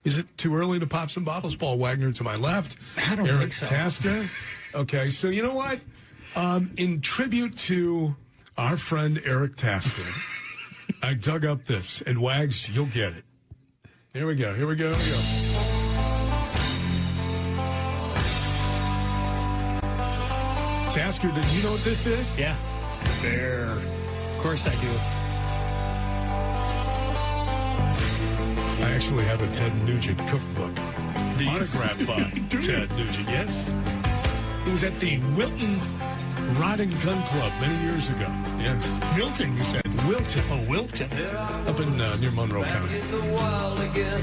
Is it too early to pop some bottles? Paul Wagner to my left. I don't Eric think so. Tasker. Okay, so you know what? In tribute to our friend Eric Tasker, I dug up this, and Wags, you'll get it. Here we go. Tasker, do you know what this is? Yeah. There. Of course I do. I actually have a Ted Nugent cookbook. Autographed by Ted Nugent, yes. It was at the Wilton Rod and Gun Club many years ago. Yes. Milton, you said. Wilton. Oh, Wilton. Up in near Monroe County. In the wild again.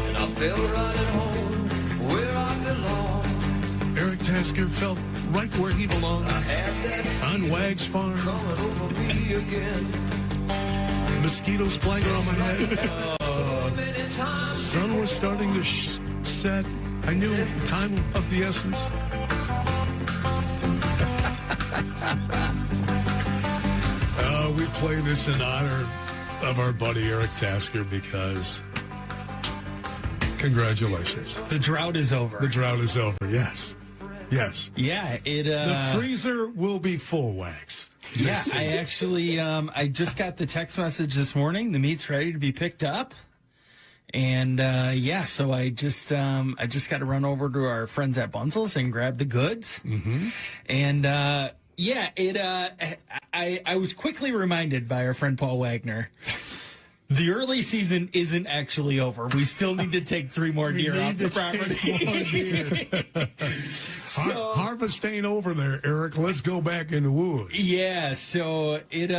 And I feel right at home where I belong. Eric Tasker felt right where he belonged. I had that On Wags Farm. coming over me again. Mosquitoes flying around my head. So many times Sun was starting to set. I knew time of the essence. We play this in honor of our buddy Eric Tasker because congratulations. The drought is over. The drought is over, yes. Yes. Yeah, The freezer will be full, Wags. Yeah, I actually, I just got the text message this morning. The meat's ready to be picked up. And, so I just got to run over to our friends at Bunzel's and grab the goods. Mm-hmm. And, I was quickly reminded by our friend Paul Wagner, the early season isn't actually over. We still need to take 3 more deer off the property. Harvest ain't over there, Eric. Let's go back in the woods. Yeah, so it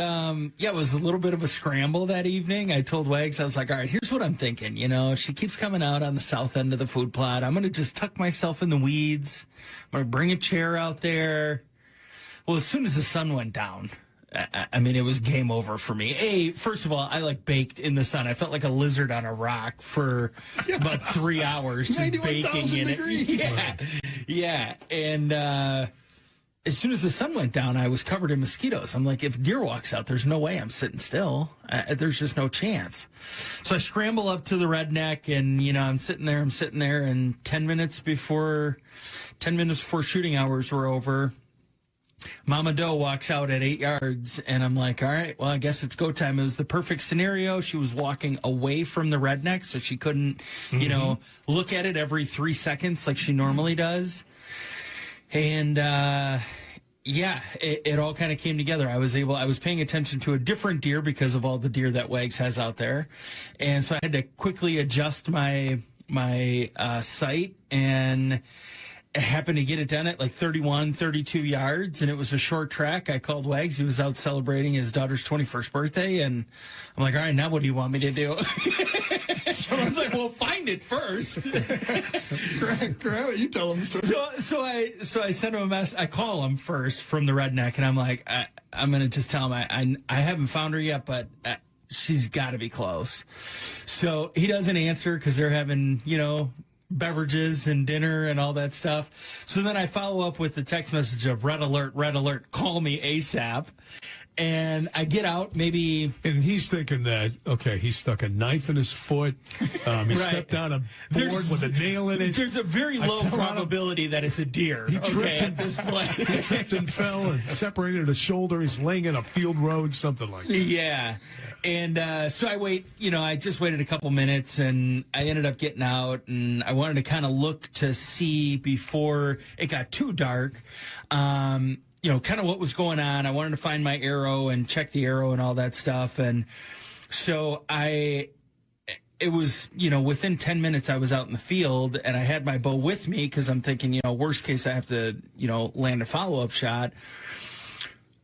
was a little bit of a scramble that evening. I told Wags, I was like, all right, here's what I'm thinking. You know, she keeps coming out on the south end of the food plot. I'm going to just tuck myself in the weeds. I'm going to bring a chair out there. Well, as soon as the sun went down, I mean, it was game over for me. First of all, I baked in the sun. I felt like a lizard on a rock for about 3 hours, just baking in it. Yeah. And as soon as the sun went down, I was covered in mosquitoes. I'm like, if deer walks out, there's no way I'm sitting still. There's just no chance. So I scramble up to the redneck, and I'm sitting there, and 10 minutes before shooting hours were over, Mama Doe walks out at 8 yards, and I'm like, all right, well, I guess it's go time. It was the perfect scenario. She was walking away from the redneck, so she couldn't, look at it every 3 seconds like she normally does. And, it all kind of came together. I was paying attention to a different deer because of all the deer that Wags has out there. And so I had to quickly adjust my sight, and happened to get it done at 31, 32 yards, and it was a short track. I called Wags. He was out celebrating his daughter's 21st birthday, and I'm like, all right, now what do you want me to do? So I was like, well, find it first. Grab, you tell him the story. So I sent him a message. I call him first from the redneck, and I'm like, I'm going to just tell him I haven't found her yet, but she's got to be close. So he doesn't answer because they're having, beverages and dinner and all that stuff. So then I follow up with the text message of red alert, call me ASAP. And I get out maybe. And he's thinking that, okay, he stuck a knife in his foot. He stepped on a board with a nail in it. There's a very low probability that it's a deer. He tripped at this point. He tripped and fell and separated a shoulder. He's laying in a field road, something like that. Yeah. And so I wait, I just waited a couple minutes, and I ended up getting out, and I wanted to kind of look to see before it got too dark, kind of what was going on. I wanted to find my arrow and check the arrow and all that stuff. And so it was, within 10 minutes I was out in the field, and I had my bow with me because I'm thinking, worst case I have to, land a follow-up shot.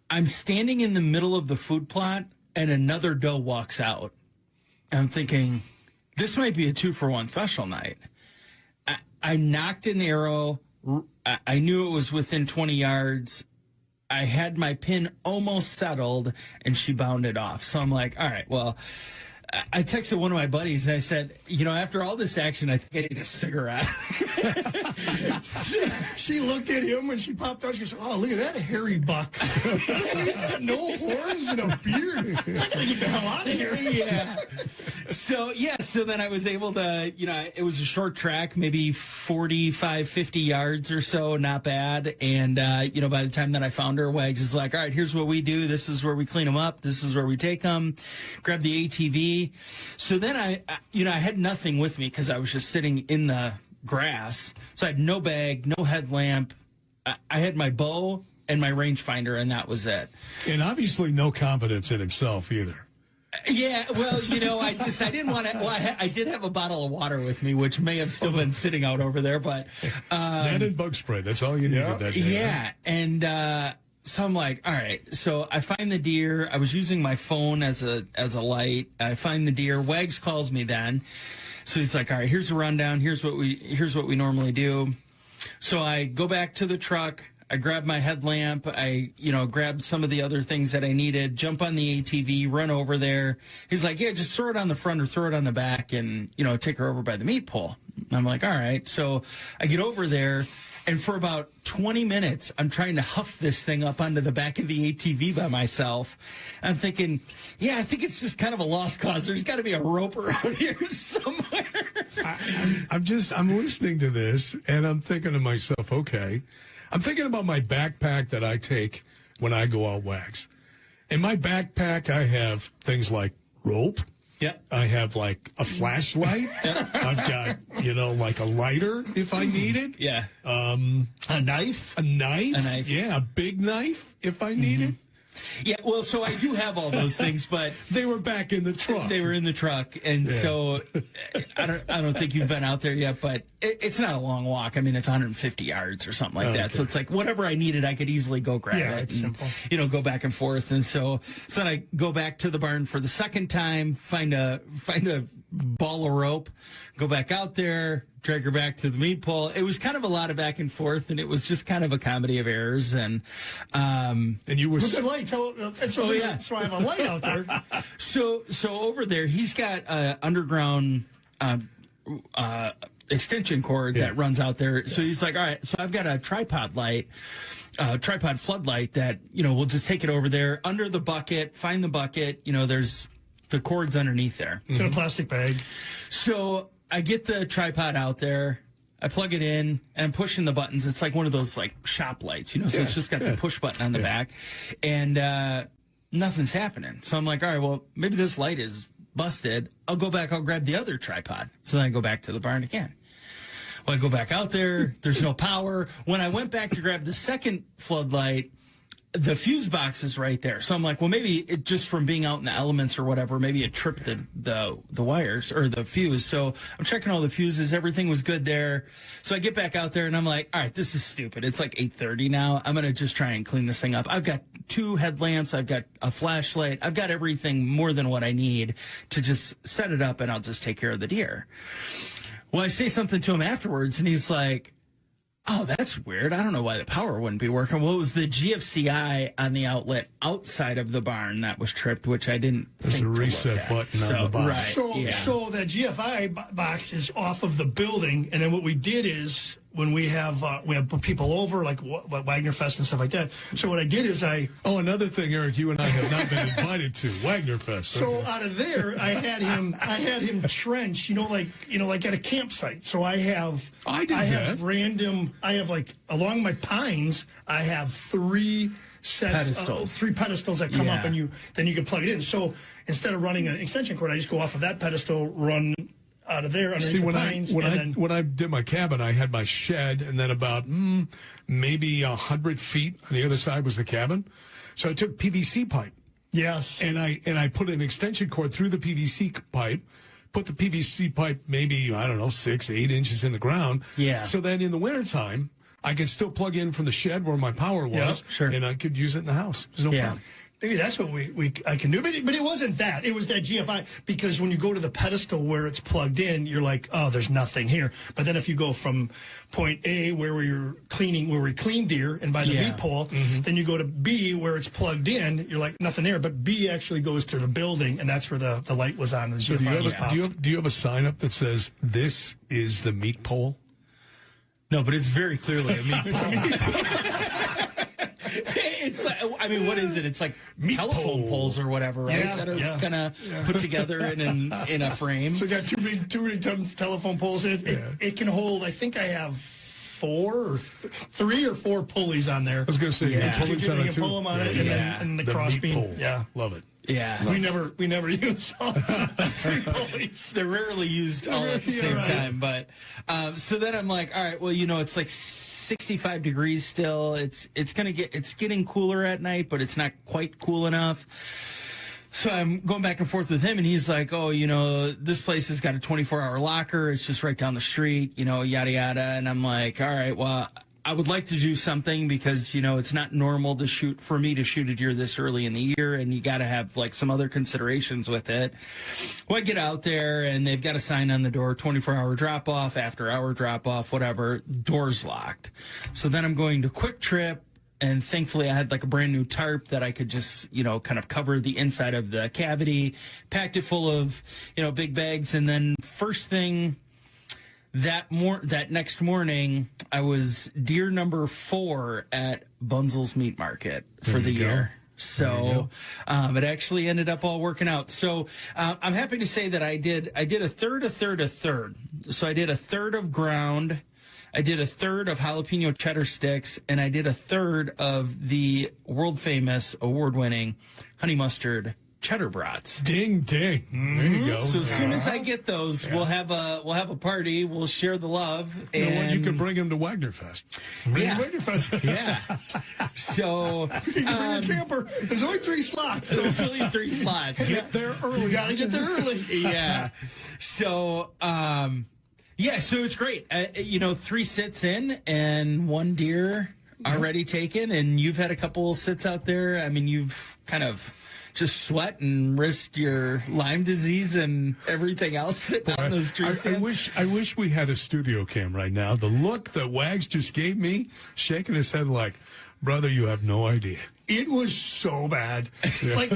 I'm standing in the middle of the food plot, and another doe walks out. I'm thinking, this might be a 2-for-1 special night. I knocked an arrow. I knew it was within 20 yards. I had my pin almost settled, and she bounded off. So I'm like, all right, well, I texted one of my buddies and I said, after all this action, I think I need a cigarette. She looked at him when she popped out. She goes, "Oh, look at that hairy buck. He's got no horns and a beard. I gotta get the hell out of here." Yeah. So then I was able to, it was a short track, maybe 45, 50 yards or so, not bad. And, by the time that I found her, Wags is like, "All right, here's what we do. This is where we clean them up. This is where we take them." Grab the ATV. So then I had nothing with me because I was just sitting in the grass. So I had no bag, no headlamp. I had my bow and my rangefinder, and that was it. And obviously no confidence in himself either. Yeah, well, I didn't want to. Well, I did have a bottle of water with me, which may have still been sitting out over there, but that and bug spray. That's all you needed that day. Yeah, and so I'm like, all right. So I find the deer. I was using my phone as a light. I find the deer. Wags calls me then. So he's like, all right, here's a rundown. Here's what we normally do. So I go back to the truck. I grab my headlamp. I, grab some of the other things that I needed, jump on the ATV, run over there. He's like, yeah, just throw it on the front or throw it on the back and, take her over by the meat pole. I'm like, all right. So I get over there. And for about 20 minutes, I'm trying to huff this thing up onto the back of the ATV by myself. I'm thinking, yeah, I think it's just kind of a lost cause. There's got to be a rope around here somewhere. I'm listening to this, and I'm thinking to myself, okay. I'm thinking about my backpack that I take when I go out Wags. In my backpack, I have things like rope. Yep. I have like a flashlight. I've got, like a lighter if I need it. Yeah. A knife. A knife. Yeah, a big knife if I need it. Yeah, well, so I do have all those things, but they were back in the truck. They were in the truck, and so I don't think you've been out there yet, but it's not a long walk. I mean, it's 150 yards or something like that. So it's like whatever I needed, I could easily go grab it. It's simple. Go back and forth. And so then I go back to the barn for the second time, find a ball of rope, go back out there, drag her back to the meat pole. It was kind of a lot of back and forth, and it was just kind of a comedy of errors. And you were with the light. So I have a light out there. So over there, he's got underground extension cord that runs out there. So he's like, all right, so I've got a tripod light. Tripod floodlight that, we'll just take it over there under the bucket, find the bucket. There's the cord's underneath there. It's in a plastic bag. So I get the tripod out there. I plug it in, and I'm pushing the buttons. It's like one of those like shop lights, so it's just got the push button on the back, and nothing's happening. So I'm like, all right, well, maybe this light is busted. I'll go back. I'll grab the other tripod. So then I go back to the barn again. Well, I go back out there. There's no power. When I went back to grab the second floodlight, the fuse box is right there. So I'm like, well, maybe it just from being out in the elements or whatever, maybe it tripped the wires or the fuse. So I'm checking all the fuses. Everything was good there. So I get back out there and I'm like, all right, this is stupid. It's like 8:30 now. I'm going to just try and clean this thing up. I've got 2 headlamps. I've got a flashlight. I've got everything more than what I need to just set it up, and I'll just take care of the deer. Well, I say something to him afterwards, and he's like, oh, that's weird. I don't know why the power wouldn't be working. Well, it was the GFCI on the outlet outside of the barn that was tripped, which I didn't There's think a to reset look at. button on the box. Right, So that GFI box is off of the building, and then what we did is when we have people over, like Wagner Fest and stuff like that. So what I did is another thing, Eric, you and I have not been invited to Wagner Fest. So out of there, I had him trench, like at a campsite. So I have like along my pines, I have 3 sets, 3 pedestals that come up, and then you can plug it in. So instead of running an extension cord, I just go off of that pedestal, run out of there underneath the pines. When I did my cabin, I had my shed, and then about maybe 100 feet on the other side was the cabin. So I took PVC pipe. Yes. And I put an extension cord through the PVC pipe, put the PVC pipe maybe, 6, 8 inches in the ground. Yeah. So then in the wintertime, I could still plug in from the shed where my power was, sure. and I could use it in the house. There's no problem. maybe that's what I can do. But it wasn't that. It was that GFI, because when you go to the pedestal where it's plugged in, you're like, oh, there's nothing here. But then if you go from point A, where we clean deer, and by the meat pole, then you go to B, where it's plugged in, you're like, nothing there. But B actually goes to the building, and that's where the light was on. So do you have a sign up that says, this is the meat pole? No, but it's very clearly a meat pole. It's like, I mean, what is it? It's like telephone poles or whatever, right? Yeah, that are kind of put together in a frame. So we got two big telephone poles. It can hold, I think I have 3 or 4 pulleys on there. I was going to say, pulleys on it too. Pull them on it, and the crossbeam. Yeah, love it. Yeah, we never use all 3 pulleys. They're rarely used all at the same time. But so then I'm like, all right, well, it's like 65 degrees still. It's getting cooler at night, but it's not quite cool enough. So I'm going back and forth with him, and he's like, oh, this place has got a 24-hour locker. It's just right down the street, yada, yada. And I'm like, all right, well, I would like to do something because, it's not normal for me to shoot a deer this early in the year, and you got to have like some other considerations with it. Well, I get out there and they've got a sign on the door, 24-hour drop off, after hour drop off, whatever, door's locked. So then I'm going to Quick Trip, and thankfully I had like a brand new tarp that I could just, kind of cover the inside of the cavity, packed it full of, big bags. And then first thing, that next morning, I was deer number 4 at Bunzel's Meat Market for the year. So it actually ended up all working out. So I'm happy to say that I did a third. So I did a third of ground, I did a third of jalapeno cheddar sticks, and I did a third of the world famous, award-winning honey mustard cheddar brats. Ding ding. There you go. So as soon as I get those, we'll have a party. We'll share the love. And you can bring them to Wagner Fest. Wagner Fest. Yeah. So you can bring a camper. There's only 3 slots. There's only 3 slots. Get there early. You got to get there early. Yeah. So so it's great. 3 sits in and 1 deer already taken, and you've had a couple sits out there. I mean, you've kind of just sweat and risk your Lyme disease and everything else sitting on those tree stands. I wish we had a studio cam right now. The look that Wags just gave me, shaking his head like, brother, you have no idea. It was so bad. Yeah. Like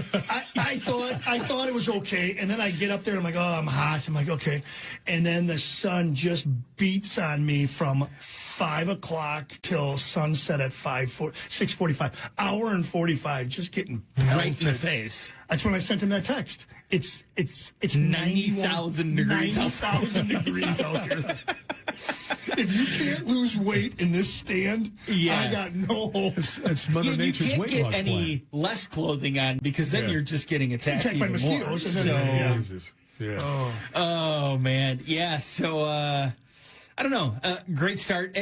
I thought it was okay, and then I get up there and I'm like, oh, I'm hot. I'm like, okay, and then the sun just beats on me from 5 o'clock till sunset at 6:45. Hour and 45, just getting pelted. Right in the face. That's when I sent him that text. It's 90,000 degrees. 90,000 degrees out here. If you can't lose weight in this stand, I got no hope. It's Mother Nature's weight loss plan. You can't get any less clothing on, because then you're just getting attacked by mosquitoes. Jesus. Yeah. Oh man. Yeah. So I don't know. Great start.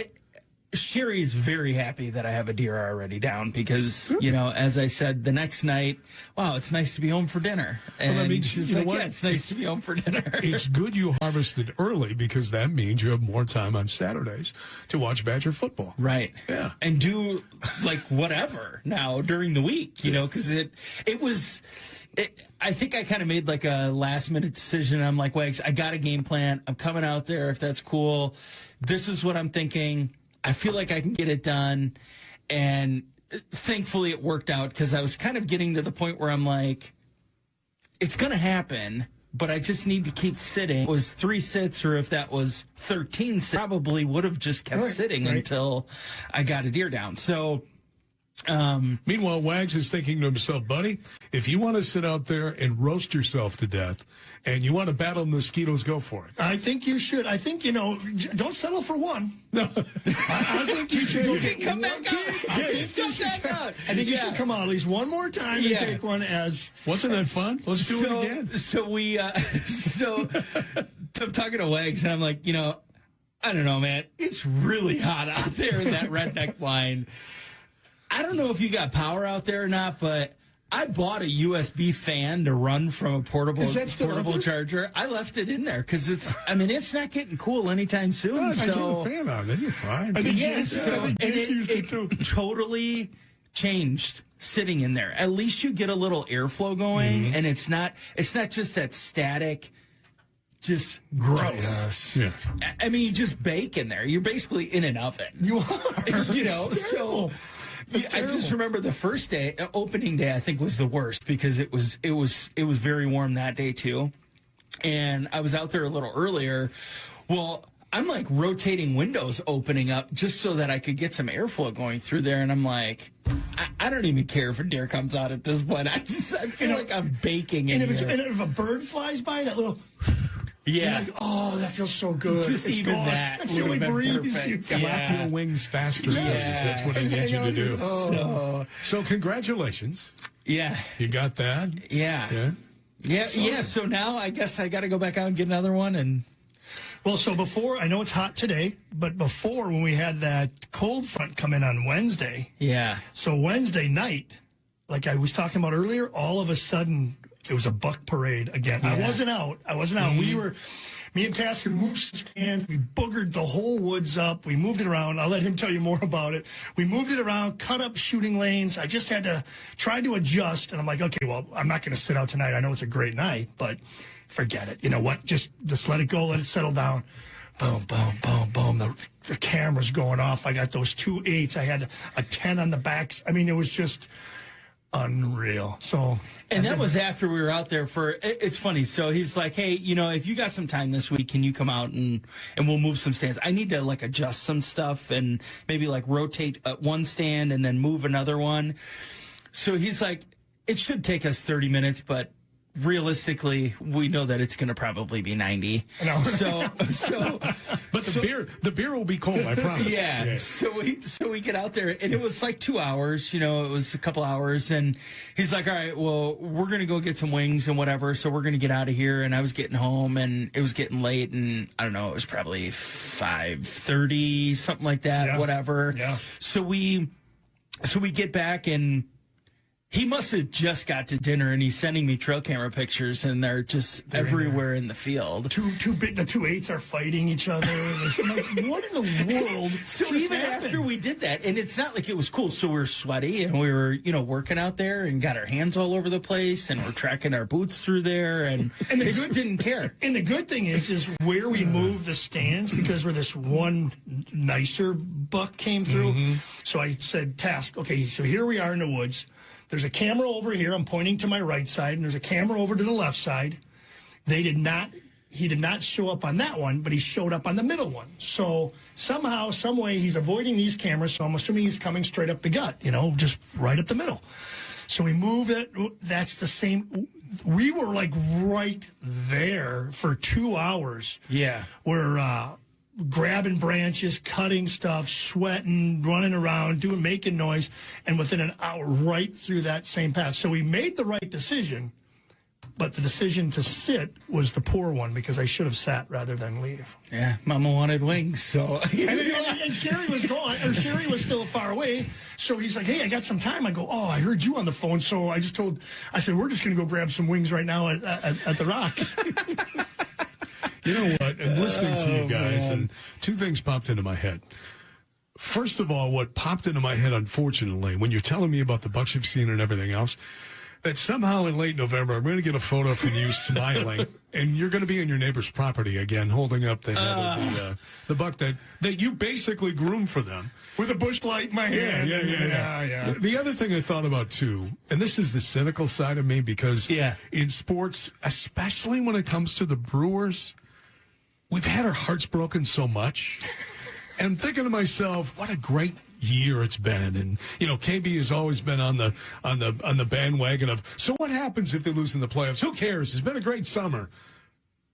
Sherry is very happy that I have a deer already down because, as I said, the next night, wow, it's nice to be home for dinner. And she's like, it's nice to be home for dinner. It's good you harvested early, because that means you have more time on Saturdays to watch Badger football. Right. Yeah. And do like whatever now during the week, because I think I kind of made like a last minute decision. I'm like, Wags, I got a game plan. I'm coming out there if that's cool. This is what I'm thinking. I feel like I can get it done. And thankfully it worked out, because I was kind of getting to the point where I'm like, it's going to happen, but I just need to keep sitting. It was 3 sits, or if that was 13 sits, probably would have just kept sitting until I got a deer down. So meanwhile, Wags is thinking to himself, buddy, if you want to sit out there and roast yourself to death and you want to battle mosquitoes, go for it. I think you should. I think, don't settle for 1. No. I think you should. Come back out. I think you should come out at least one more time and take one as. Wasn't that fun? Let's do it again. So I'm talking to Wags, and I'm like, I don't know, man. It's really hot out there in that redneck blind. I don't know if you got power out there or not, but I bought a USB fan to run from a portable charger. I left it in there because it's not getting cool anytime soon. So the fan on, then you're fine. It changed sitting in there. At least you get a little airflow going, and it's not just that static, just gross. Yeah. I mean, you just bake in there. You're basically in an oven. You are. You know, so It's I just remember the first day, opening day, I think was the worst because it was very warm that day too. And I was out there a little earlier. Well, I'm like rotating windows opening up just so that I could get some airflow going through there. And I'm like, I don't even care if a deer comes out at this point. I feel like I'm baking in here. And if a bird flies by, that little... Yeah. Like, oh, that feels so good. Just it's even gone. that That's the only would have been breeze perfect. you got. Flap your wings faster. Yes. That's what I need you to do. So, So congratulations. yeah. You got that? Yeah. Yeah. Yeah. So now I guess I got to go back out and get another one. And Well, so before, I know it's hot today, but before when we had that cold front come in on Wednesday, yeah. so Wednesday night, like I was talking about earlier, all of a sudden it was a buck parade again. Yeah. I wasn't out. Me and Tasker moved stands. We boogered the whole woods up. We moved it around. I'll let him tell you more about it. We moved it around, cut up shooting lanes. I just had to try to adjust. And I'm like, okay, well, I'm not going to sit out tonight. I know it's a great night, but forget it. You know what? Just let it go. Let it settle down. Boom, boom, boom, boom. The camera's going off. I got those 2 8s. I had a 10 on the backs. I mean, it was just unreal. So, and that was after we were out there for, it's funny. So he's like, hey, you know, if you got some time this week, can you come out and we'll move some stands? I need to like adjust some stuff and maybe like rotate one stand and then move another one. So he's like, it should take us 30 minutes, but realistically, we know that it's going to probably be 90. No. But the beer will be cold, I promise. Yeah. So we get out there, and it was like 2 hours. You know, it was a couple hours, and he's like, "All right, well, we're gonna go get some wings and whatever. So we're gonna get out of here." And I was getting home, and it was getting late, and I don't know, it was probably 5:30, something like that, Yeah. whatever. Yeah. So we get back and. He must have just got to dinner, and he's sending me trail camera pictures, and they're just everywhere in the field. The 2 8s are fighting each other. I'm like, what in the world? So even after we did that, and it's not like it was cool. So we were sweaty, and we were, you know, working out there, and got our hands all over the place, and we're tracking our boots through there, and they just didn't care. And the good thing is where we moved the stands, because where this one nicer buck came through. So I said, Task, okay, so here we are in the woods. There's a camera over here. I'm pointing to my right side, and there's a camera over to the left side. He did not show up on that one, but he showed up on the middle one. So somehow, some way, he's avoiding these cameras. So I'm assuming he's coming straight up the gut, you know, just right up the middle. So we move it. That's the same. We were like right there for 2 hours. Yeah. We're grabbing branches, cutting stuff, sweating, running around, making noise, and within an hour, right through that same path. So we made the right decision, but the decision to sit was the poor one, because I should have sat rather than leave. Yeah, Mama wanted wings, so. And Sherry was gone, or Sherry was still far away. So he's like, hey, I got some time. I go, oh, I heard you on the phone. So I said, we're just going to go grab some wings right now at the Rocks. You know what? And listening to you guys, and two things popped into my head. First of all, what popped into my head, unfortunately, when you're telling me about the bucks you've seen and everything else, that somehow in late November, I'm going to get a photo from you smiling, and you're going to be on your neighbor's property again, holding up the head of the buck that you basically groomed for them. With a bush light in my hand. Yeah. The other thing I thought about, too, and this is the cynical side of me, because in sports, especially when it comes to the Brewers, we've had our hearts broken so much. And I'm thinking to myself, what a great year it's been. And, you know, KB has always been on the bandwagon of, so what happens if they lose in the playoffs? Who cares? It's been a great summer.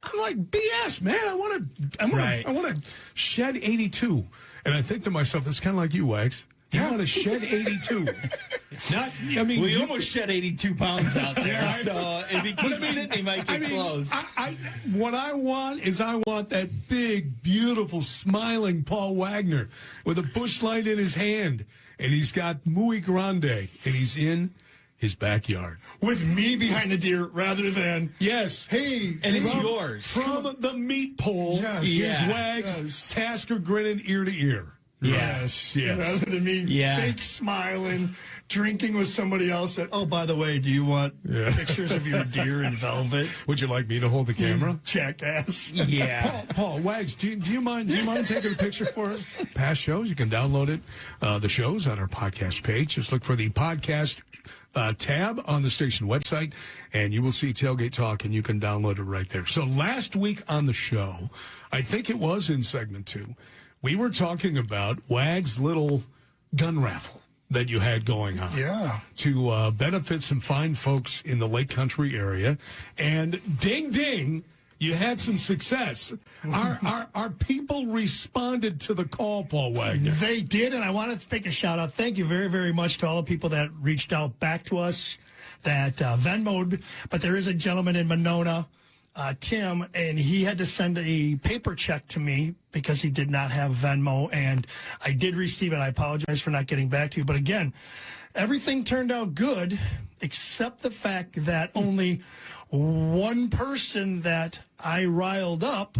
I'm like, BS, man. I want to shed 82. And I think to myself, it's kind of like you, Wags. You want to shed 82. We almost shed 82 pounds out there, so if he keeps sitting, he might get close. What I want that big, beautiful, smiling Paul Wagner with a bush light in his hand, and he's got Muy Grande, and he's in his backyard. With me behind the deer rather than... Yes. Hey. And it's yours. From the meat pole, is Wags, Tasker grinning ear to ear. Yes. Rather than me fake smiling, drinking with somebody else that, oh, by the way, do you want pictures of your deer in velvet? Would you like me to hold the camera? Jackass. Yeah. Paul, Wags, do you mind taking a picture for us? Past shows, you can download it. The shows on our podcast page. Just look for the podcast tab on the station website, and you will see Tailgate Talk, and you can download it right there. So last week on the show, I think it was in segment 2, we were talking about Wags' little gun raffle that you had going on to benefit some fine folks in the Lake Country area. And ding, ding, you had some success. Our people responded to the call, Paul Wagner. They did, and I wanted to take a shout-out. Thank you very, very much to all the people that reached out back to us, that Venmo'd. But there is a gentleman in Monona, Tim, and he had to send a paper check to me because he did not have Venmo, and I did receive it. I apologize for not getting back to you. But again, everything turned out good, except the fact that only one person that I riled up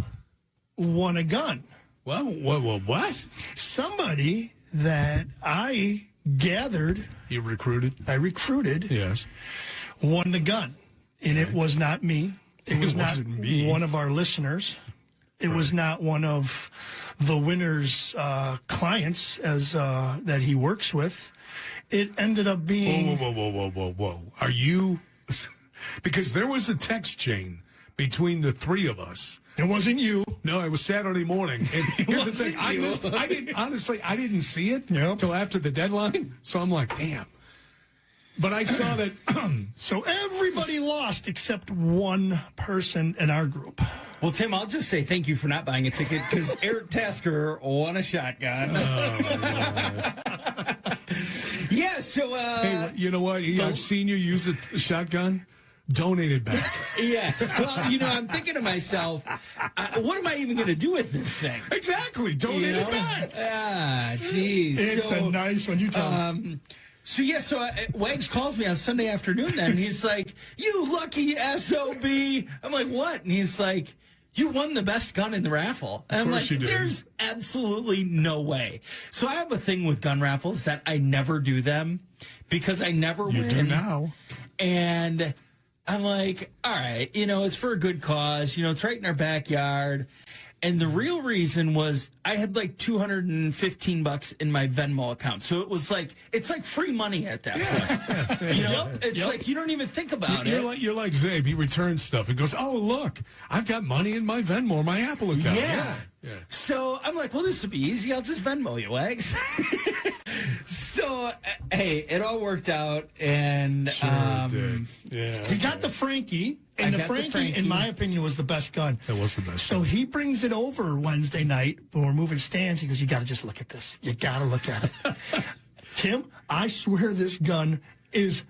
won a gun. Well, what? Somebody that I gathered. You recruited? I recruited. Yes. Won the gun. And it was not me. It was not one of our listeners. It was not one of the winner's clients as that he works with. It ended up being... Whoa. Are you... Because there was a text chain between the three of us. It wasn't you. No, it was Saturday morning. And here's the thing. I didn't see it until after the deadline. So I'm like, damn. But I saw that. So everybody lost except one person in our group. Well, Tim, I'll just say thank you for not buying a ticket because Eric Tasker won a shotgun. Yeah, so... hey, you know what? I've seen you use a shotgun. Donate it back. Yeah. Well, I'm thinking to myself, what am I even going to do with this thing? Exactly. Donate it back. Ah, jeez. It's a nice one. You tell me. So Wags calls me on Sunday afternoon then, and he's like, you lucky SOB. I'm like, what? And he's like, you won the best gun in the raffle. And I'm like, there's absolutely no way. So I have a thing with gun raffles that I never do them because I never win. You do now. And I'm like, all right, it's for a good cause. It's right in our backyard. And the real reason was I had like $215 in my Venmo account. So it's like free money at that point. It's like you don't even think about it. You're like Zabe. He returns stuff. He goes, oh, look, I've got money in my Venmo or my Apple account. Yeah. So I'm like, well, this will be easy. I'll just Venmo you, Wags. So, hey, it all worked out. And did. Yeah. He got the Frankie. And the Frankie, in my opinion, was the best gun. It was the best gun. So he brings it over Wednesday night when we're moving stands. He goes, you got to just look at this. You got to look at it. Tim, I swear this gun is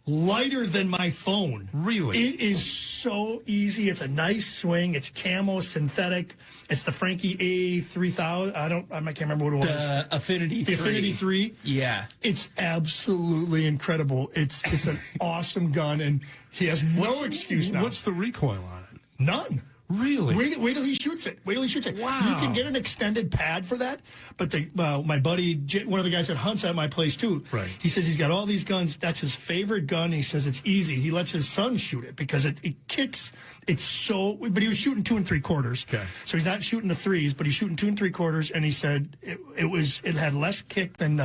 lighter than my phone. Really? It is so easy. It's a nice swing. It's camo, synthetic. It's the Frankie A3000. I can't remember what it was. The Affinity 3. The Affinity 3. Yeah. It's absolutely incredible. It's an awesome gun, and he has no excuse now. What's the recoil on it? None. Really? Wait till he shoots it. Wow. You can get an extended pad for that. But my buddy, one of the guys that hunts at my place too, right. He says he's got all these guns. That's his favorite gun. He says it's easy. He lets his son shoot it because it kicks. It's so. But he was shooting 2 3/4. Okay. So he's not shooting the 3s, but he's shooting 2 3/4. And he said it had less kick than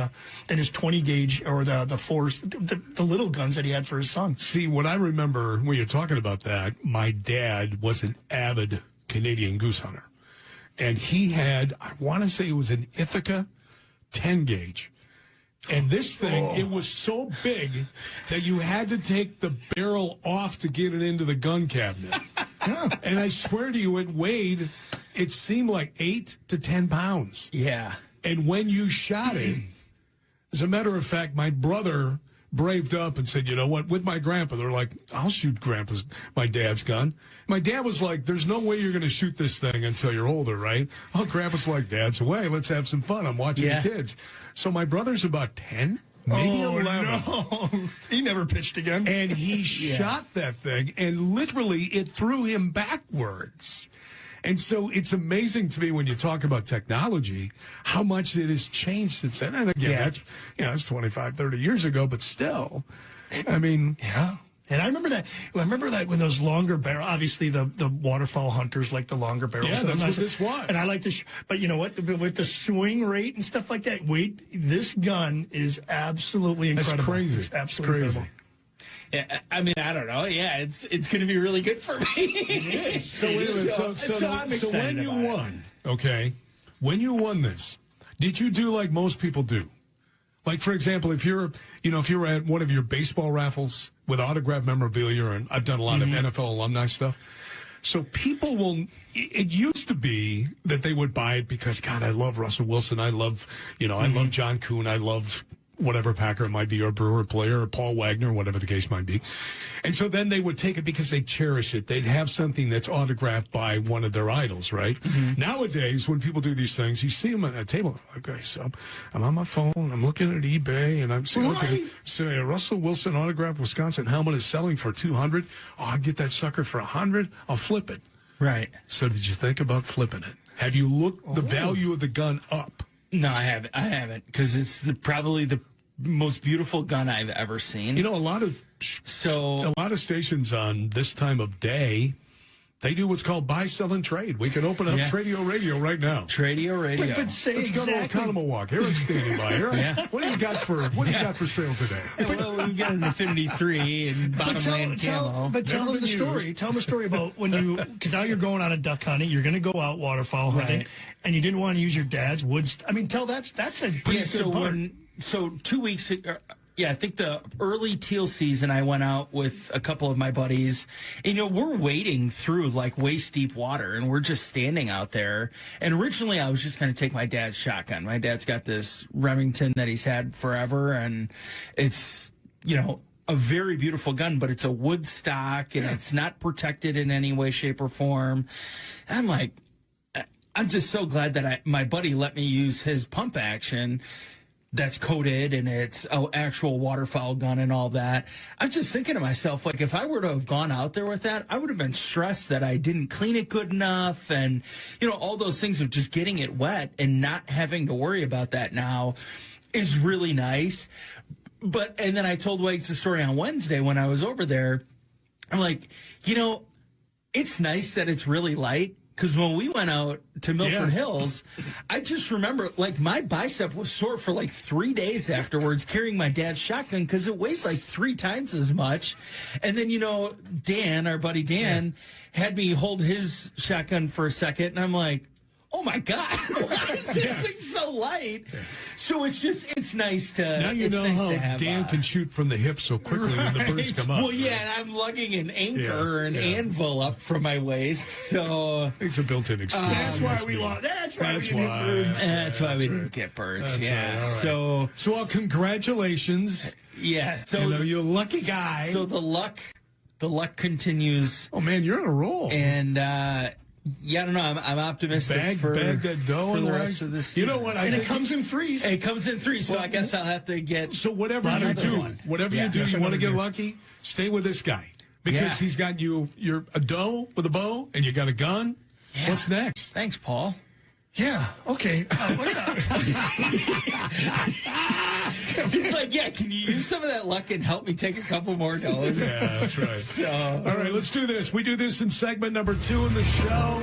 his 20 gauge or the 4s, the little guns that he had for his son. See, what I remember when you're talking about that, my dad was an avid Canadian goose hunter. And he had, I want to say it was an Ithaca 10 gauge. And this thing, it was so big that you had to take the barrel off to get it into the gun cabinet. And I swear to you, it seemed like 8 to 10 pounds. Yeah. And when you shot it, as a matter of fact, my brother braved up and said, you know what, with my grandpa, they're like, I'll shoot my dad's gun. My dad was like, there's no way you're going to shoot this thing until you're older, right? Oh, grandpa's like, Dad's away. Let's have some fun. I'm watching the kids. So my brother's about 10, maybe 11. No. He never pitched again. And he shot that thing, and literally it threw him backwards. And so it's amazing to me when you talk about technology, how much it has changed since then. And again, that's 25, 30 years ago, but still, I mean. Yeah. And I remember that when those longer barrel, obviously the waterfowl hunters like the longer barrels. Yeah, that's what this was. And I like this, but you know what? With the swing rate and stuff like that, this gun is absolutely incredible. That's crazy. It's absolutely crazy. incredible. Yeah, I mean, I don't know. Yeah, it's going to be really good for me. It is. So wait a minute. So I'm excited when you about won, okay, when you won this, did you do like most people do? Like, for example, if you're at one of your baseball raffles with autographed memorabilia, and I've done a lot of NFL alumni stuff. So people it used to be that they would buy it because, God, I love Russell Wilson. I love, I love John Kuhn. I loved whatever Packer it might be, or Brewer player, or Paul Wagner, whatever the case might be. And so then they would take it because they cherish it. They'd have something that's autographed by one of their idols, right? Nowadays, when people do these things, you see them at a table. Okay, so I'm on my phone, I'm looking at eBay, and I'm saying, okay, so a Russell Wilson autographed Wisconsin helmet is selling for $200. Oh, I'll get that sucker for $100. I'll flip it. Right. So did you think about flipping it? Have you looked the value of the gun up? No, I haven't, because it's probably the most beautiful gun I've ever seen. You know, a lot of stations on this time of day, they do what's called buy, sell, and trade. We can open up Tradio Radio right now. Tradio Radio. But Let's go to Economo Walk. Eric's standing by. Eric, what do you got for sale today? Well, we got an Infinity 3 and bottomland camo. But tell them the story. Tell them a story about because now you're going on a duck hunting. You're going to go out waterfowl hunting, and you didn't want to use your dad's wood. I mean, that's a pretty good part. So 2 weeks ago, I think the early teal season, I went out with a couple of my buddies. And, we're wading through like waist deep water, and we're just standing out there. And originally, I was just going to take my dad's shotgun. My dad's got this Remington that he's had forever, and it's, a very beautiful gun, but it's a wood stock, and it's not protected in any way, shape, or form. And I'm like, I'm just so glad that my buddy let me use his pump action that's coated, and it's an actual waterfowl gun and all that. I'm just thinking to myself, like, if I were to have gone out there with that, I would have been stressed that I didn't clean it good enough, and, all those things of just getting it wet and not having to worry about that now is really nice. And then I told Wags the story on Wednesday when I was over there. I'm like, it's nice that it's really light. Because when we went out to Milford Hills, I just remember, like, my bicep was sore for like 3 days afterwards carrying my dad's shotgun because it weighed like 3 times as much. And then, Dan, our buddy Dan, had me hold his shotgun for a second. And I'm like, oh, my God, why is this thing so light? So it's nice to now you know nice how to have, Dan can shoot from the hip so quickly when the birds come up. Well, yeah, and I'm lugging an anchor and anvil up from my waist, so it's a built-in excuse. That's why we lost. That's why we didn't get birds. Right. Right. So congratulations. Yeah. So you're a lucky guy. So the luck continues. Oh man, you're on a roll. And I don't know. I'm optimistic for that dough for the rest of this season. You know what? And it comes in threes. It comes in threes, so I guess I'll have to get. So whatever you do, you want to get lucky, stay with this guy because he's got you're a doe with a bow, and you got a gun. Yeah. What's next? Thanks, Paul. Yeah. Okay. He's like, can you use some of that luck and help me take a couple more dollars? Yeah, that's right. So, all right, let's do this. We do this in segment number 2 in the show.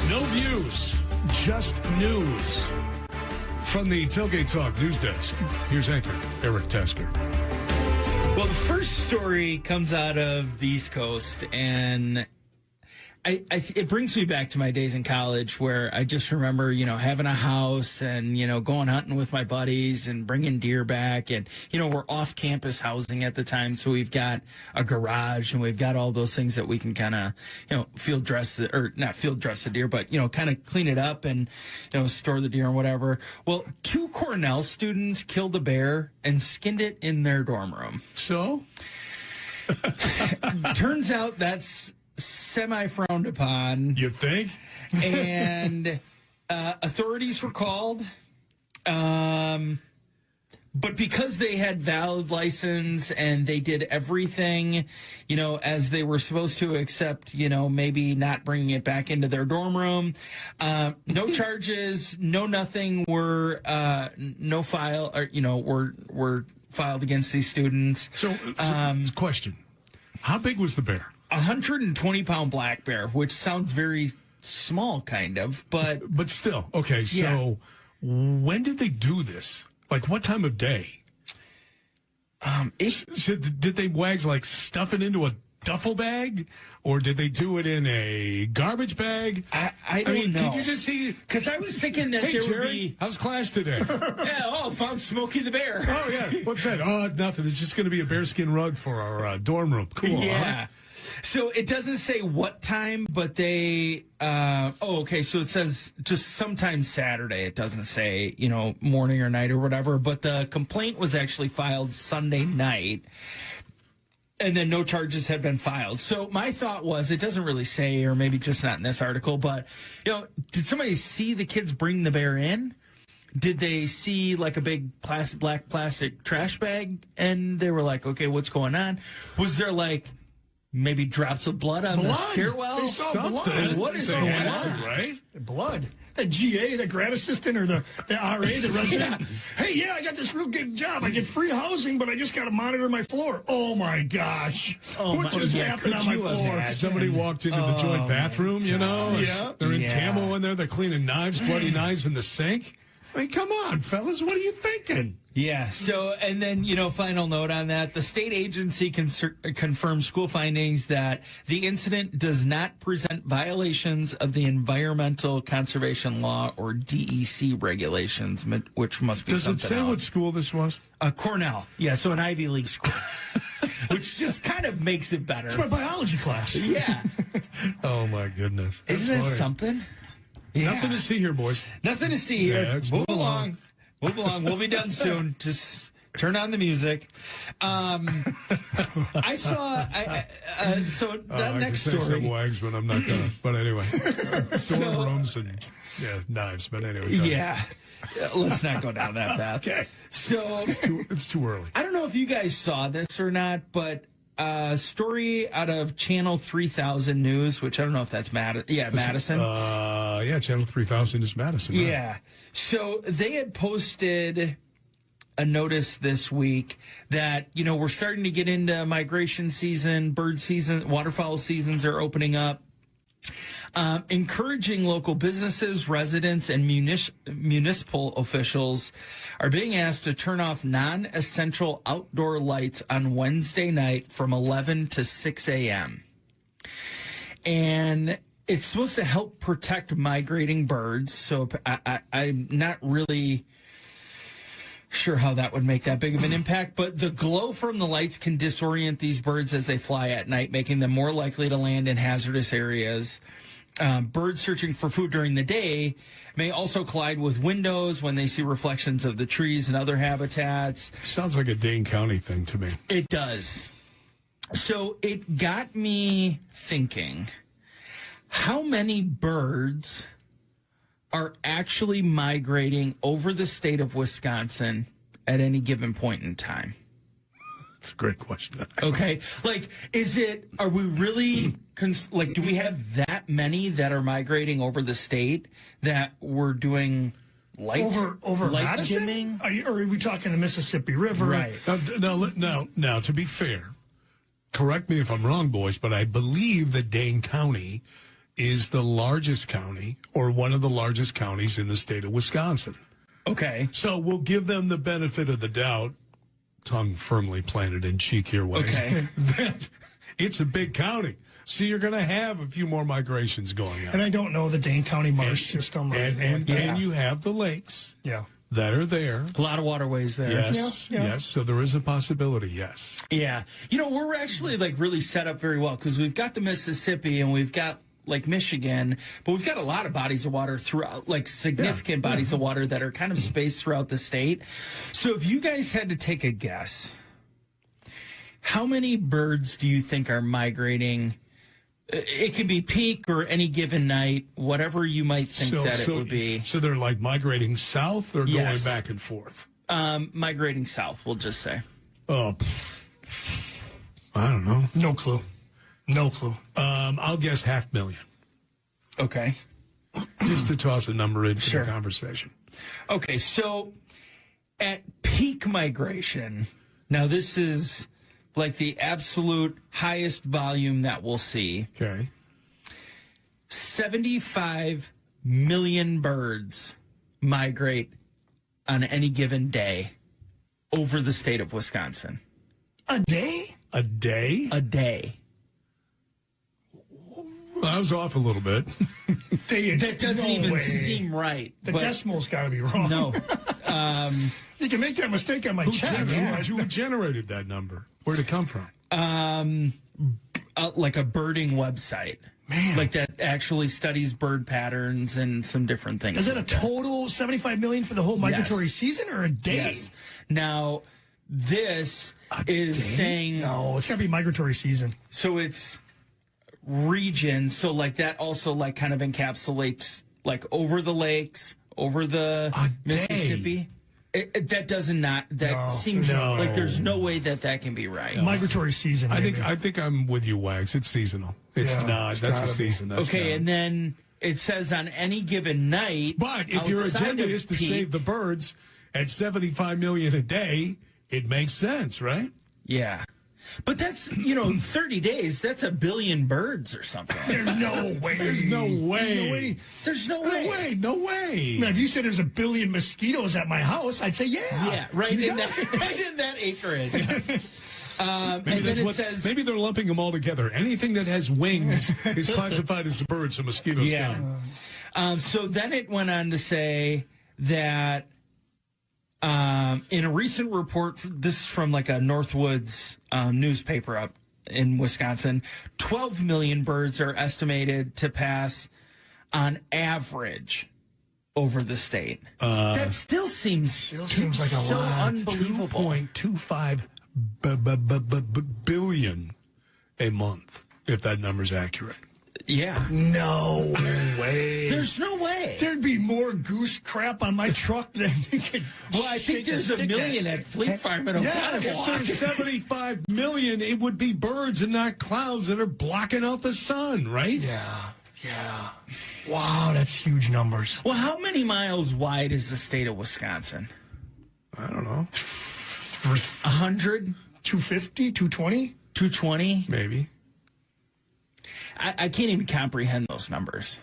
No views, just news. From the Tailgate Talk news desk, here's anchor Eric Tasker. Well, the first story comes out of the East Coast, and it brings me back to my days in college where I just remember, having a house and, going hunting with my buddies and bringing deer back. And, we're off campus housing at the time. So we've got a garage and we've got all those things that we can kind of, field dress not field dress the deer, but, kind of clean it up and, store the deer and whatever. Well, 2 Cornell students killed a bear and skinned it in their dorm room. So? Turns out that's semi-frowned upon. You think? And authorities were called. But because they had valid license and they did everything, as they were supposed to, except, maybe not bringing it back into their dorm room, no charges, no nothing were, no file, or, were filed against these students. So question. How big was the bear? 120-pound black bear, which sounds very small, kind of, but still. Okay, so when did they do this? Like, what time of day? So did they, Wags, like, stuff it into a duffel bag? Or did they do it in a garbage bag? I don't know. Did you just see? Because I was thinking that Hey, there Jerry, would be... how's class today? Found Smokey the Bear. Oh, yeah. What's that? Oh, nothing. It's just going to be a bearskin rug for our dorm room. Cool. Yeah. Huh? So it doesn't say what time, but they, okay. So it says just sometime Saturday. It doesn't say, morning or night or whatever, but the complaint was actually filed Sunday night and then no charges had been filed. So my thought was, it doesn't really say, or maybe just not in this article, but, did somebody see the kids bring the bear in? Did they see like a big black plastic trash bag and they were like, okay, what's going on? Was there like, maybe drops of blood on the stairwell? They saw blood. What is going on? Right? Blood. The GA, the grad assistant, or the RA, the resident. Hey, I got this real good job. I get free housing, but I just got to monitor my floor. Oh, my gosh. What just happened on my floor? Somebody walked into the joint bathroom, Yeah. They're in camo in there. They're cleaning knives, bloody knives in the sink. I mean, come on, fellas. What are you thinking? Yeah. So, and then, final note on that. The state agency confirmed school findings that the incident does not present violations of the Environmental Conservation Law or DEC regulations, which must be something else. Does it say what school this was? Cornell. Yeah, so an Ivy League school, which just kind of makes it better. It's my biology class. Yeah. Oh, my goodness. Isn't that something? Yeah. Nothing to see here, boys. Nothing to see here. Yeah, Move along. Move along. We'll be done soon. Just turn on the music. I saw. So that next story. Some Wags, but I'm not gonna. But anyway, dorm rooms and knives. But anyway. Yeah. Let's not go down that path. Okay. So it's too early. I don't know if you guys saw this or not, but. Story out of Channel 3000 News, which I don't know if that's Madison. Channel 3000 is Madison. Right? Yeah. So they had posted a notice this week that, we're starting to get into migration season, bird season, waterfowl seasons are opening up. Encouraging local businesses, residents, and municipal officials are being asked to turn off non-essential outdoor lights on Wednesday night from 11 to 6 a.m. And it's supposed to help protect migrating birds. So I'm not really sure how that would make that big of an impact, but the glow from the lights can disorient these birds as they fly at night, making them more likely to land in hazardous areas. Birds searching for food during the day may also collide with windows when they see reflections of the trees and other habitats. Sounds like a Dane County thing to me. It does. So it got me thinking, how many birds are actually migrating over the state of Wisconsin at any given point in time? It's a great question. Okay. Are we really, do we have that many that are migrating over the state that we're doing light Madison? dimming? Or are we talking the Mississippi River? Right. Now, to be fair, correct me if I'm wrong, boys, but I believe that Dane County is the largest county or one of the largest counties in the state of Wisconsin. Okay. So we'll give them the benefit of the doubt, tongue firmly planted in cheek here, Wags, okay, that it's a big county. So you're going to have a few more migrations going on. And I don't know the Dane County marsh system. And you have the lakes that are there. A lot of waterways there. Yes. So there is a possibility, yes. Yeah. We're actually really set up very well because we've got the Mississippi and we've got Michigan, but we've got a lot of bodies of water throughout, significant bodies of water that are kind of spaced throughout the state. So if you guys had to take a guess, how many birds do you think are migrating? It can be peak or any given night, whatever you might think it would be. So they're migrating south or going back and forth? Migrating south, we'll just say. Oh, I don't know. No clue. No clue. I'll guess 500,000. Okay. Just to toss a number into Sure. the conversation. Okay, so at peak migration, now this is like the absolute highest volume that we'll see. Okay. 75 million birds migrate on any given day over the state of Wisconsin. A day? A day? A day. I was off a little bit. That doesn't No even way. seem right. The but decimal's got to be wrong. no. You can make that mistake on my check. Who generated that number? Where'd it come from? Like a birding website. Man. Like that actually studies bird patterns and some different things. Is it a like that. total 75 million for the whole migratory Yes. season or a day? Yes. Now, this is saying... No, it's got to be migratory season. So it's region. So like that also like kind of encapsulates like over the lakes, over the A day. Mississippi. That does not. That No, seems no. like there's no way that can be right. Migratory season. I maybe. think I'm with you, Wags. It's seasonal. It's Yeah, not. it's That's a gotta be. season. That's Okay, not. and then it says on any given night. But if your outside agenda of is to peak- save the birds at 75 million a day, it makes sense, right? Yeah. But that's, 30 days, that's 1 billion birds or something. There's no way. There's no way. There's no No way. way. No way. Man, if you said there's 1 billion mosquitoes at my house, I'd say yeah. Yeah, right in that acreage. And Maybe, then it says... maybe they're lumping them all together. Anything that has wings is classified as a bird, so mosquitoes Yeah. count. So then it went on to say that in a recent report, this is from like a Northwoods newspaper up in Wisconsin, 12 million birds are estimated to pass on average over the state. That still seems like a so lot. unbelievable. 2.25 billion a month, if that number's accurate. Yeah. No way. There's no way. There'd be more goose crap on my truck than you could. Well, I think shake a there's a stick million at. at Fleet Farm in Yeah, If Oconomowoc. there's 75 million, it would be birds and not clouds that are blocking out the sun, right? Yeah. Wow, that's huge numbers. Well, how many miles wide is the state of Wisconsin? I don't know. 100? 250, 220? 220? Maybe. I can't even comprehend those numbers.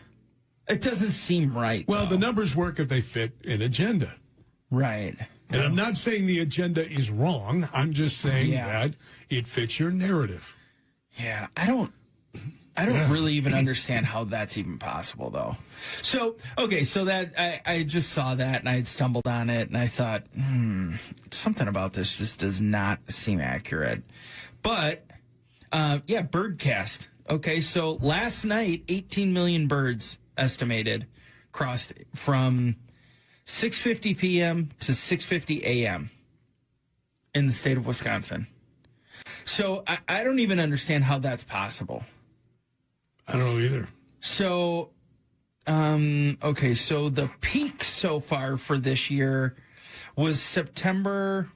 It doesn't seem right. Well, though. the numbers work if they fit an agenda. Right. And I'm not saying the agenda is wrong. I'm just saying Yeah. that it fits your narrative. Yeah. I don't really even understand how that's even possible, though. So, okay, so that I just saw that and I had stumbled on it and I thought, something about this just does not seem accurate. But, yeah, Birdcast. Okay, so last night, 18 million birds estimated crossed from 6:50 p.m. to 6:50 a.m. in the state of Wisconsin. So I don't even understand how that's possible. I don't know either. So, okay, so the peak so far for this year was September.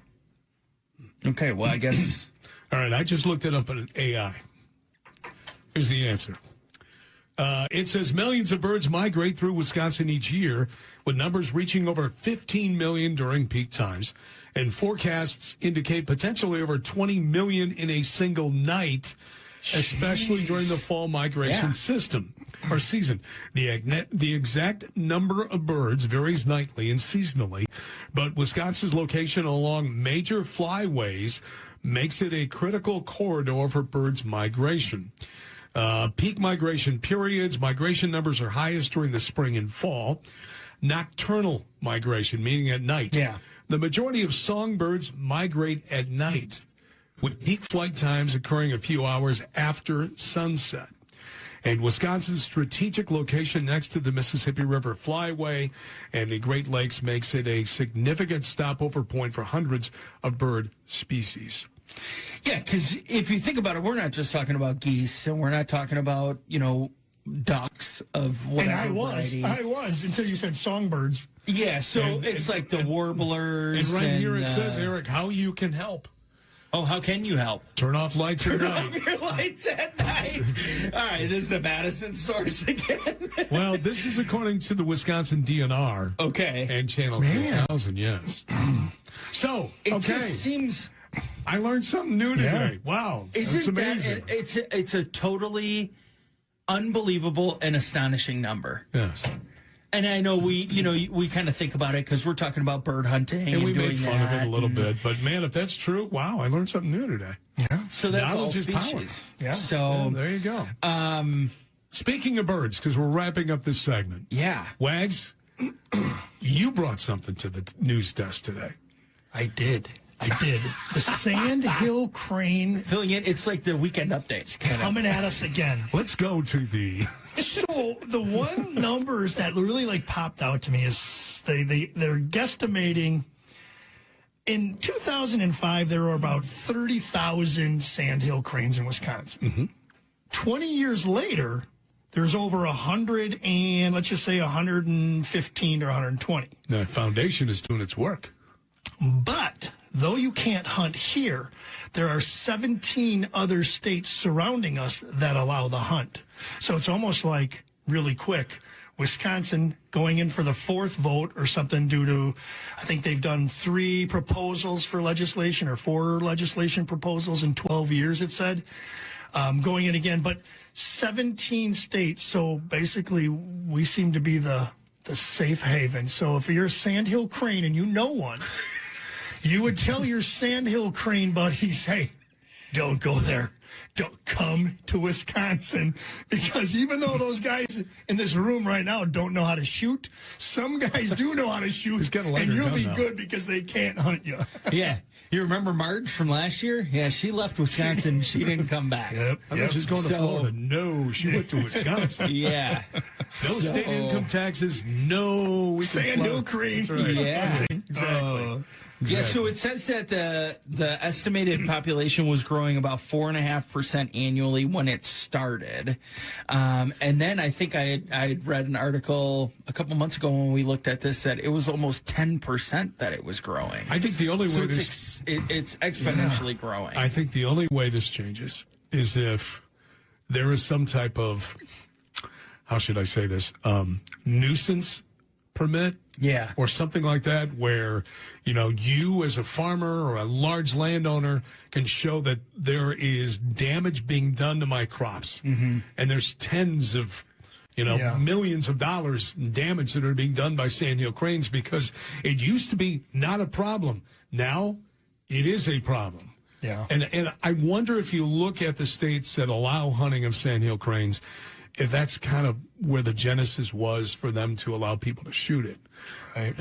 Okay, well, I guess. All right, I just looked it up on an AI. Here's the answer. It says millions of birds migrate through Wisconsin each year, with numbers reaching over 15 million during peak times. And forecasts indicate potentially over 20 million in a single night, especially during the fall migration season. The exact number of birds varies nightly and seasonally, but Wisconsin's location along major flyways makes it a critical corridor for birds' migration. Peak migration periods, migration numbers are highest during the spring and fall. Nocturnal migration, meaning at night. Yeah. The majority of songbirds migrate at night, with peak flight times occurring a few hours after sunset. And Wisconsin's strategic location next to the Mississippi River Flyway and the Great Lakes makes it a significant stopover point for hundreds of bird species. Yeah, because if you think about it, we're not just talking about geese and we're not talking about, ducks of And whatever variety. I was until you said songbirds. Yeah, so it's like the warblers. And right here it says, Eric, how you can help. Oh, how can you help? Turn off lights at Turn night. off your lights at night. All right, this is a Madison source again. Well, this is according to the Wisconsin DNR. Okay. And Channel 3000, yes. So, It just seems... I learned something new today. Wow. That's Isn't amazing. that... It's a totally unbelievable and astonishing number. Yes. And I know we kind of think about it because we're talking about bird hunting And we doing made fun of it a little and- bit. But, man, if that's true, wow, I learned something new today. Yeah. So that's Knowledge all is power. species. Yeah. So Yeah, there you go. Speaking of birds, because we're wrapping up this segment. yeah. Wags, you brought something to the news desk today. I did. The sandhill crane Filling in, it's like the weekend updates. Kind of. coming at us again. Let's go to the... So the one numbers that really like popped out to me is they're guesstimating in 2005 there were about 30,000 sandhill cranes in Wisconsin. 20 years later, there's over 100 and let's just say 115 or 120. The foundation is doing its work. But though you can't hunt here, there are 17 other states surrounding us that allow the hunt. So it's almost like really quick. Wisconsin going in for the fourth vote or something due to, I think they've done 3 proposals for legislation or 4 legislation proposals in 12 years, it said, going in again. But 17 states. So basically we seem to be the safe haven. So if you're a sandhill crane and you know one, you would tell your sandhill crane buddies, hey, don't go there. Don't come to Wisconsin. Because even though those guys in this room right now don't know how to shoot, some guys do know how to shoot. He's got a lighter and you'll gun be now. good because they can't hunt you. Yeah. You remember Marge from last year? Yeah, she left Wisconsin. She didn't come back. Yep. I thought she's going to So- Florida. No, she went to Wisconsin. Yeah. No state income taxes. No. We can Sandhill plow. crane. That's right. Yeah. Exactly. Yeah, so it says that the estimated population was growing about 4.5% annually when it started, and then I think I had read an article a couple months ago when we looked at this that it was almost 10% that it was growing. I think the only So way it's exponentially growing. I think the only way this changes is if there is some type of, how should I say this, nuisance permit. Yeah. Or something like that where, you as a farmer or a large landowner can show that there is damage being done to my crops. Mm-hmm. And there's tens of, millions of dollars in damage that are being done by sandhill cranes because it used to be not a problem. Now it is a problem. Yeah. And I wonder if you look at the states that allow hunting of sandhill cranes, if that's kind of where the genesis was for them to allow people to shoot it. Right.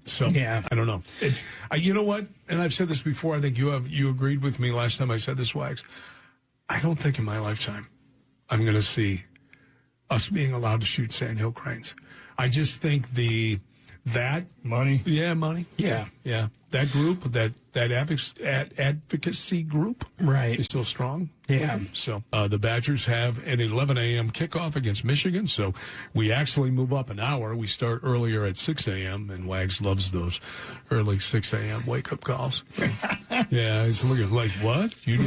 So Yeah. I don't know. It's you know what? And I've said this before. I think you agreed with me last time I said this, Wags. I don't think in my lifetime I'm going to see us being allowed to shoot sandhill cranes. I just think that Money. yeah, money. Yeah. Yeah. That group, that advocacy group, Right. is still strong. Yeah. So the Badgers have an 11 a.m. kickoff against Michigan. So we actually move up an hour. We start earlier at 6 a.m. and Wags loves those early 6 a.m. wake up calls. Yeah, he's looking like, what? You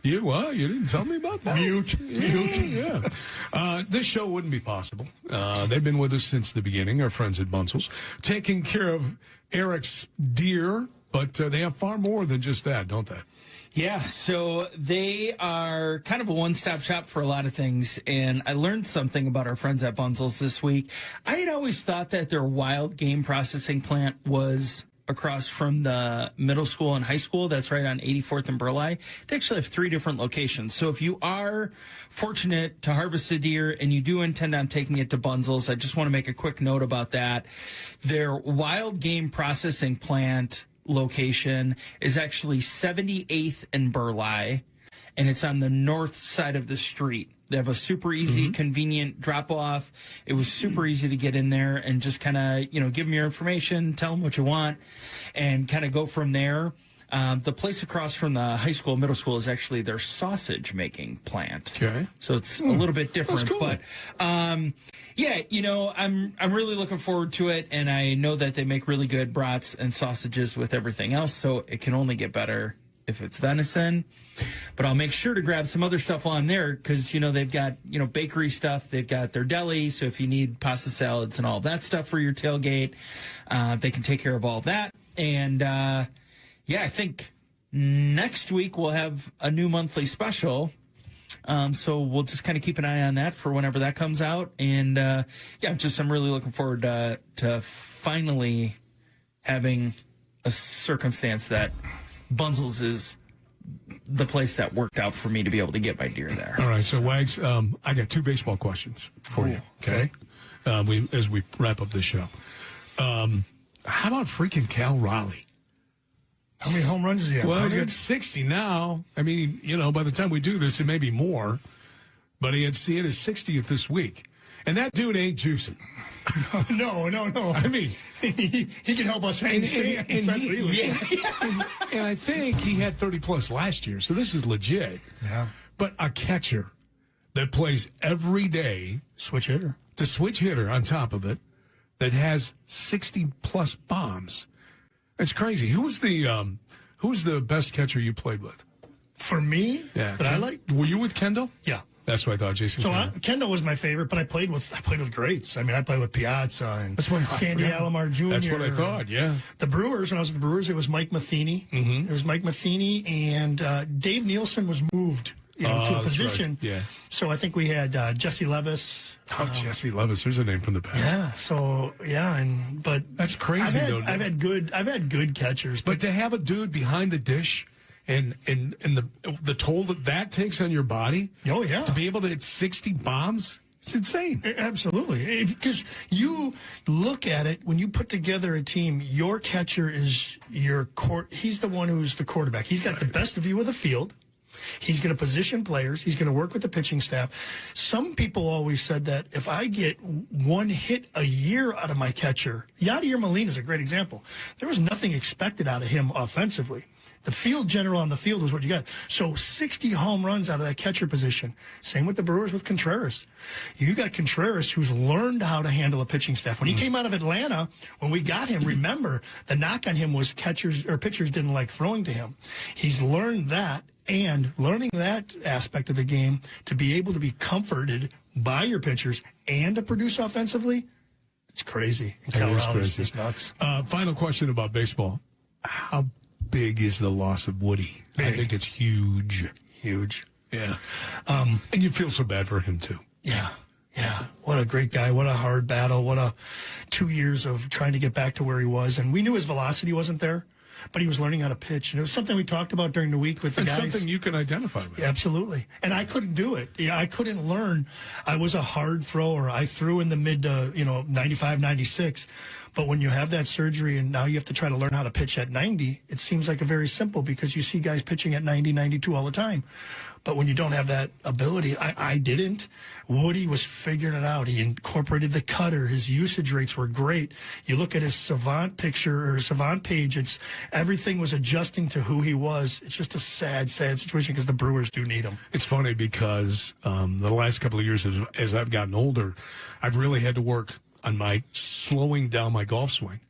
didn't tell me about that. Mute. Yeah. This show wouldn't be possible. They've been with us since the beginning. Our friends at Bunzel's, taking care of Eric's deer, but they have far more than just that, don't they? Yeah, so they are kind of a one-stop shop for a lot of things, and I learned something about our friends at Bunzel's this week. I had always thought that their wild game processing plant was across from the middle school and high school. That's right on 84th and Burleigh. They actually have 3 different locations. So if you are fortunate to harvest a deer and you do intend on taking it to Bunzel's, I just want to make a quick note about that. Their wild game processing plant location is actually 78th and Burleigh, and it's on the north side of the street. They have a super easy, convenient drop-off. It was super easy to get in there and just kind of, give them your information, tell them what you want, and kind of go from there. The place across from the high school, middle school is actually their sausage making plant. Okay. So it's a little bit different. Cool. But yeah, I'm really looking forward to it, and I know that they make really good brats and sausages with everything else, so it can only get better if it's venison. But I'll make sure to grab some other stuff on there because, they've got, bakery stuff. They've got their deli. So if you need pasta salads and all that stuff for your tailgate, they can take care of all that. And, I think next week we'll have a new monthly special. So we'll just kind of keep an eye on that for whenever that comes out. And, I'm really looking forward to finally having a circumstance that Bunzel's is the place that worked out for me to be able to get my deer there. All right, so Wags, I got 2 baseball questions for you, okay? As we wrap up this show. How about freaking Cal Raleigh? How many home runs does he have? Well, he's got 60 now. I mean, by the time we do this, it may be more. But he had his 60th this week. And that dude ain't juicing. No. I mean, he can help us hang stands. That's what he looks like. And I think he had 30-plus last year, so this is legit. Yeah. But a catcher that plays every day. Switch hitter. The switch hitter on top of it that has 60-plus bombs. It's crazy. Who was the best catcher you played with? For me? Yeah. That I liked? Were you with Kendall? Yeah. That's what I thought, Jason. So Kendall was my favorite, but I played with greats. I mean, I played with Piazza and Sandy Alomar Jr. That's what I thought, yeah. The Brewers, when I was with the Brewers, it was Mike Matheny. Mm-hmm. It was Mike Matheny, and Dave Nielsen was moved to a position. Right. Yeah. So I think we had Jesse Levis. Jesse Levis, there's a name from the past. Yeah. So but that's crazy. I've had good catchers, but to have a dude behind the dish. And the toll that takes on your body. Oh, yeah. To be able to hit 60 bombs, it's insane. Absolutely. Because you look at it, when you put together a team, your catcher is he's the one who's the quarterback. He's got the best view of the field. He's going to position players. He's going to work with the pitching staff. Some people always said that if I get one hit a year out of my catcher, Yadier Molina is a great example. There was nothing expected out of him offensively. The field general on the field is what you got. So 60 home runs out of that catcher position. Same with the Brewers with Contreras. You got Contreras who's learned how to handle a pitching staff. When he came out of Atlanta, when we got him, remember, the knock on him was pitchers didn't like throwing to him. He's learned that, and learning that aspect of the game to be able to be comforted by your pitchers and to produce offensively, it's crazy. Cal Raleigh's just nuts. Final question about baseball. How big is the loss of Woody? Big. I think it's huge. Huge. Yeah. And you feel so bad for him, too. Yeah. What a great guy. What a hard battle. What a 2 years of trying to get back to where he was. And we knew his velocity wasn't there, but he was learning how to pitch. And it was something we talked about during the week with the guys. It's something you can identify with. Yeah, absolutely. And I couldn't do it. Yeah, I couldn't learn. I was a hard thrower. I threw in the mid, 95, 96. But when you have that surgery and now you have to try to learn how to pitch at 90, it seems like a very simple because you see guys pitching at 90, 92 all the time. But when you don't have that ability, I didn't. Woody was figuring it out. He incorporated the cutter. His usage rates were great. You look at his Savant picture or Savant page, everything was adjusting to who he was. It's just a sad, sad situation because the Brewers do need him. It's funny because the last couple of years as I've gotten older, I've really had to work on my slowing down my golf swing.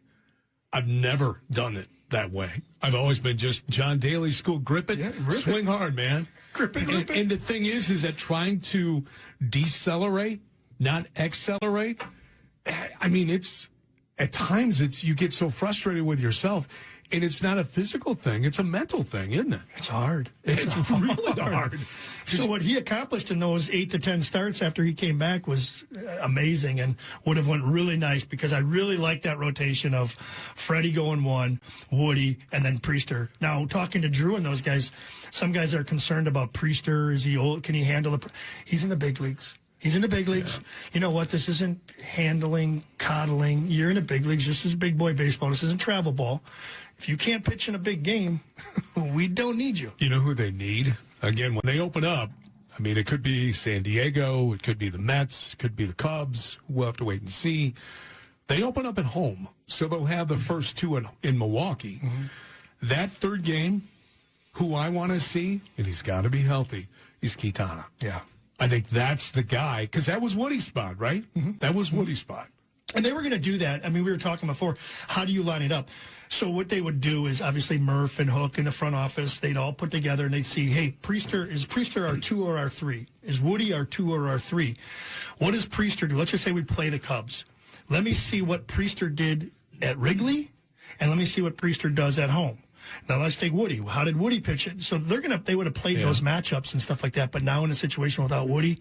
I've never done it that way. I've always been just John Daly school, grip it, swing hard, man. Grip it. And the thing is that trying to decelerate, not accelerate, I mean, at times you get so frustrated with yourself. And it's not a physical thing. It's a mental thing, isn't it? It's hard. It's really hard. So what he accomplished in those 8 to 10 starts after he came back was amazing and would have went really nice because I really like that rotation of Freddie going one, Woody, and then Priester. Now, talking to Drew and those guys, some guys are concerned about Priester. Is he old? Can he handle He's in the big leagues. He's in the big leagues. Yeah. You know what? This isn't handling, coddling. You're in the big leagues. This is big boy baseball. This isn't travel ball. If you can't pitch in a big game, we don't need you. You know who they need? Again, when they open up, I mean, it could be San Diego. It could be the Mets. It could be the Cubs. We'll have to wait and see. They open up at home, so they'll have the first two in Milwaukee. Mm-hmm. That third game, who I want to see, and he's got to be healthy, is Quintana. Yeah. I think that's the guy, because that was Woody's spot, right? Mm-hmm. That was Woody's spot. And they were going to do that. I mean, we were talking before, how do you line it up? So what they would do is obviously Murph and Hook in the front office, they'd all put together and they'd see, hey, is Priester our 2 or our 3? Is Woody our 2 or our 3? What does Priester do? Let's just say we play the Cubs. Let me see what Priester did at Wrigley, and let me see what Priester does at home. Now let's take Woody. How did Woody pitch it? So they would have played those matchups and stuff like that. But now in a situation without Woody,